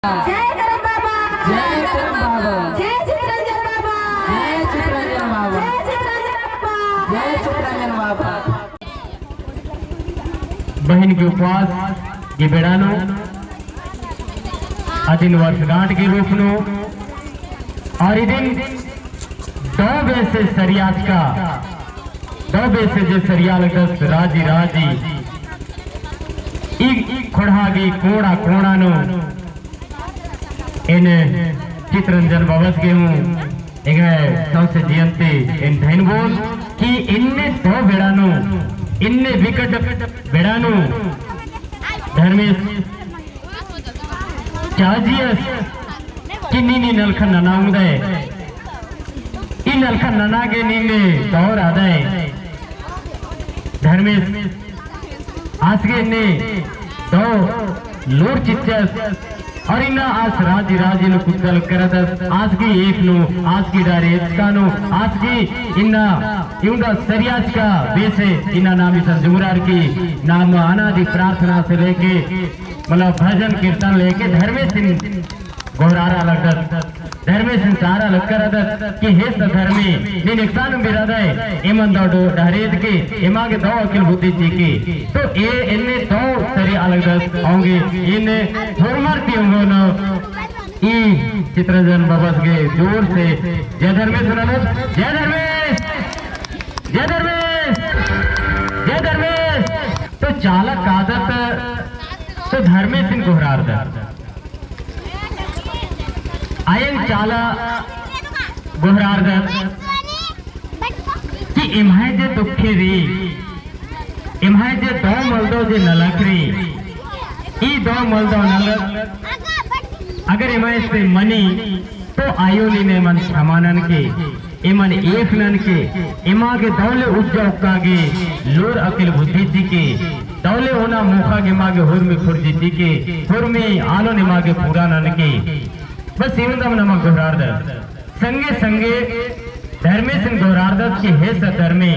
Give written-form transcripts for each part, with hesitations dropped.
जय करम बाबा, जय करम बाबा, जय चित्रंजन बाबा, जय चित्रंजन बाबा, जय चित्रंजन बाबा, जय चित्रंजन बाबा। बहन के उपवास के बेड़ानो अदिन वर्षगांठ के रूप नो और दिन 2 वैसे सरियाज का 2 वैसे जो सरियाल दस राजी राजी खोड़ागी कोड़ा कोड़ा नो इन चित्रंजन बाबस के हूँ एक सबसे जयंती इन धैन बोल कि इनने 2 बेड़ानो इनने विकट बेड़ानो धर्मेश चाजियस कि नीनी नलखन ननाउदय इन नलखन नना के नीने दौर आदय धर्मेश आज के ने 2 लोर चिच्चस और इन्ना आज राजी राजी नो कुतल करदस आज की एक नो आज की डारे कानो आज की इन्ना इउंदा सरियाज का बेसे इन्ना नामी संजुरार की नाम अनादि प्रार्थना से लेके मतलब भजन कीर्तन लेके धर्मेश सिंह गोहरारा लगदस धर्मेश सिंह सारा लगकर कि हे धर्मी नी निक्सान बिरादय एमन दो डहरेद के एमा के 2 अखिल बुद्धि जी की तो ए इन्ने 2 सरी अलग होंगे इन होरमर्ती होंगे न ई चित्रंजन बाबस के जोर से जय धर्मेश सुनानो जय धर्मेश जय धर्मेश जय धर्मेश तो चालक आदत तो धर्मेश सिंह गोहरार आयन चाला गोहरार कि इम्हाय जे दुखे री इम्हाय जे 2 मलदो जे नलक री ई 2 मलदो नलक अगर इम्हाय से मनी तो आयोली ने मन क्षमानन के इमन एक नन के इमा के दौले उज्जव का गे लोर अकिल बुद्धि जी के दौले होना मुखा के मागे हुर में खुर्जी जी के हुर में आलो ने मागे पूरा नन के बस इवंदम नमक गोहरारदस संगे संगे धर्मेश सिंह गोहरारदस की हे सधर्मे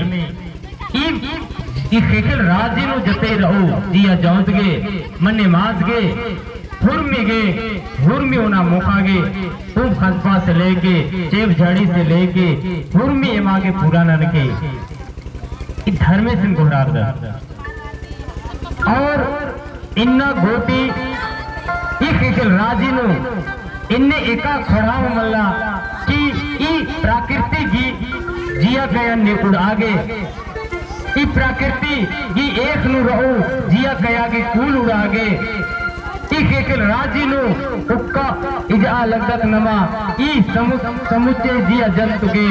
ई खेखल राजी नो जते रहो दिया जौत गे मन्ने मास गे हुर में होना मुखा गे खूब खसपा से लेके चेप झाड़ी से लेके हुर में एमा के पूरा नन के धर्मेश सिंह गोहरारदस और इन्ना गोटी ई खेखल राजी नो इन्ने एका खड़ा मल्ला कि ई प्रकृति की जिया कया ने उड़ागे ई प्रकृति की एक नु रहो जिया कया के कूल उड़ागे ई केकल राजी नु उक्का इजा लगत नमा ई समुचे जिया जंतु के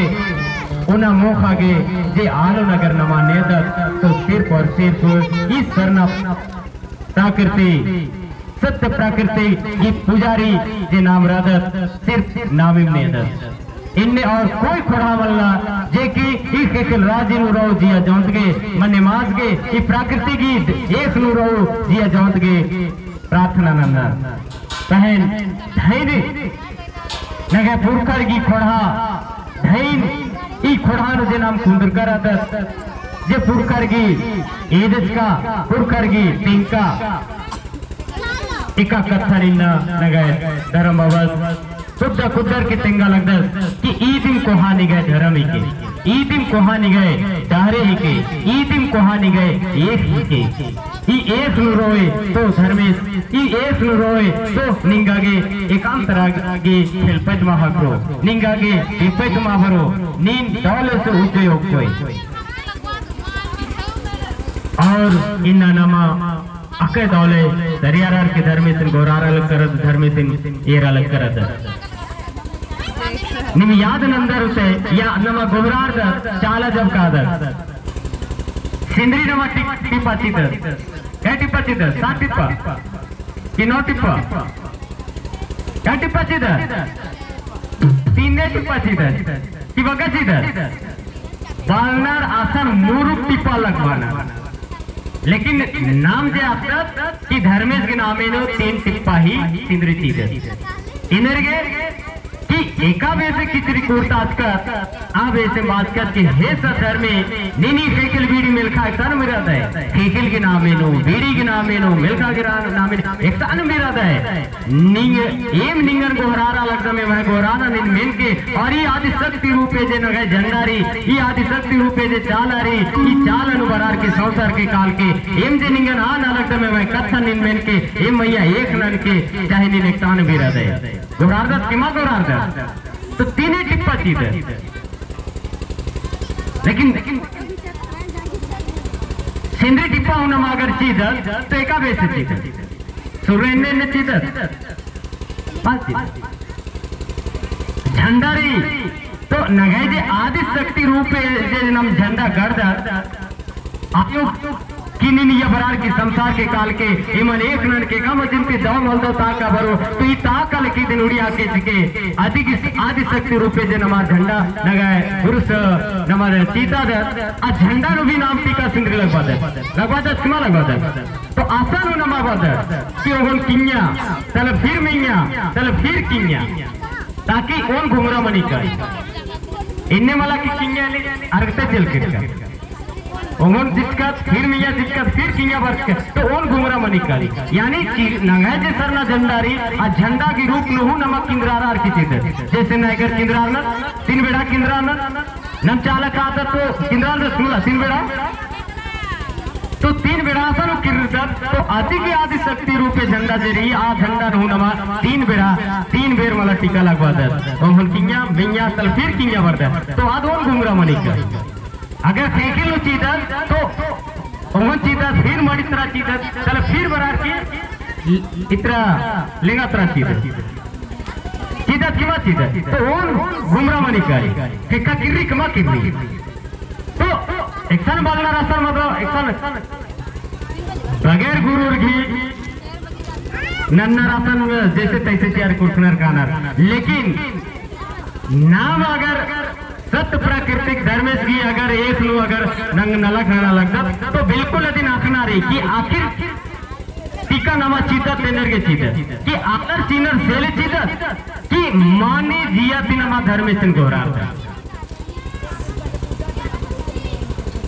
उना मोखा गे जे आलो नगर नमा नेदत तो सिर्फ और सिर्फ ई सरना प्रकृति सत्य प्रकृति की पुजारी जे नाम रादत सिर्फ नामिम नेदत इनने और कोई खोड़ा मल्ला जे की ई केकल राजी नु रहो जिया जौंत गे मने मास गे ई प्रकृति की एक नु रहो जिया जौंत गे प्रार्थना नन्ना बहन धैर्य नगे पुरकर की खोड़ा धैर्य ई खोड़ा नु जे नाम कुंदर करदत जे पुरकर की एदस का पुरकर की टिंका इका कत्थर इन्ना नगए धर्म बाबस शुद्ध कुदर की तिंगा लगदस कि ईदिम कोहानी गए धर्म ही के ईदिम कोहानी गए डारे ही के ईदिम कोहानी गए एक ही के ई एक नु रोए तो धर्मेश ई एक नु रोए तो निंगागे एकांतरागे खेलपज महाग्रो निंगागे विपज महारो नीन दौले से उपयोग कोई और इन्ना नमा अके दौले दरियारार के धर्मेश सिंह गोहरार अलग करत धर्मेश सिंह येर अलग करत निम याद नंदर उसे या नमा गोहरार चाला जब कादर सिंदरी नमा टिप्पा चितर क्या टिप्पा चितर 7 टिप्पा कि 9 टिप्पा क्या टिप्पा चितर 3 टिप्पा चितर कि बगा चितर बालनार आसन मुरुक टिप्पा लगवाना लेकिन नाम जे आपत कि धर्मेश के नामे नो 3 टिप्पा ही सिंदरी चितर इनरगे कि एका वैसे किचरी कोर्ट आजकल आ वैसे माजकर के हे सर में नीनी फेकल बीड़ी मिलखा तन मिराद है फेकल के नाम में नो बीड़ी के नाम में नो मिलखा के नाम में एक तन मिराद है निंग एम निंगन को हरारा लगता में वह गोराना निन मिल के और ये आदि शक्ति रूपे जे नगे झंडारी ये आदि शक्ति रूपे जे चालारी ये चाल अनुबरार के संसार के काल के एम जे निंगन आ ना लगता में वह कथा निन मिल के एम मैया एक नन के चाहे निन एक तान मिराद है गोरारदा किमा गोरारदा तो तीन टिप्पा चीज है लेकिन सिंधरी टिप्पा होना अगर चीज तो एका वैसे चीज सुरेंद्र ने चीज झंडारी तो नगाई जे आदि शक्ति रूप जे नम झंडा गर्द आयो किन्नी या बरार की संसार के काल के इमन एक नन के कम जिनके जाम हल दो ताका भरो तो ये ताकल की दिन उड़िया के जिके आदि शक्ति रूपे जे नमा झंडा नगाए पुरुष नमर चीता दे आ झंडा नु भी नाम टीका सिंदरी लगवा दे किमा लगवा दे तो आसान हो नमा बादे कि ओगन किन्या तले फिर मैया तले फिर किन्या ताकि कौन घुमरा मनी का इन्ने वाला की किन्या ले अरगते चल के ओमन जिसका फिर मिया जिसका फिर किया वर्ष के तो ओन घुमरा मनी काली यानी नंगाई जे सरना झंडारी आ झंडा की रूप नहु नमक किंद्रार की चीज जैसे नायकर किंद्रार न तीन बेड़ा किंद्रार नम चालक आता तो किंद्रार न सुनला तीन बेड़ा तो तीन बेड़ा आसन किरदर तो आदि की आदि शक्ति रूपे झंडा जे रही आ झंडा नहु नमा तीन बेर मला टीका लगवा दे ओमन किया मिया तल फिर किया वर्दा तो आद ओन घुमरा मनी का अगर फेंकिलो चीज तो ओमन चीज फिर मड़ी तरह चीज चल फिर बरार की इतना लेगा तरह चीज किमा चीज तो ओन घुमरा मनी का फेंका किर्री कमा किर्री तो एक्शन बागना रास्ता मतलब एक्शन बगैर गुरुर घी नन्ना रासन जैसे तैसे चार कुर्सनर कानर लेकिन नाम अगर सत्य प्राकृतिक धर्मेश की अगर एक लो अगर नंग नलक ना लगता तो बिल्कुल यदि आखना रही कि आखिर टीका नामा चीता तेनर के चीता कि आकर चीनर सेले चीता कि माने जिया तिनमा धर्मेश को रहा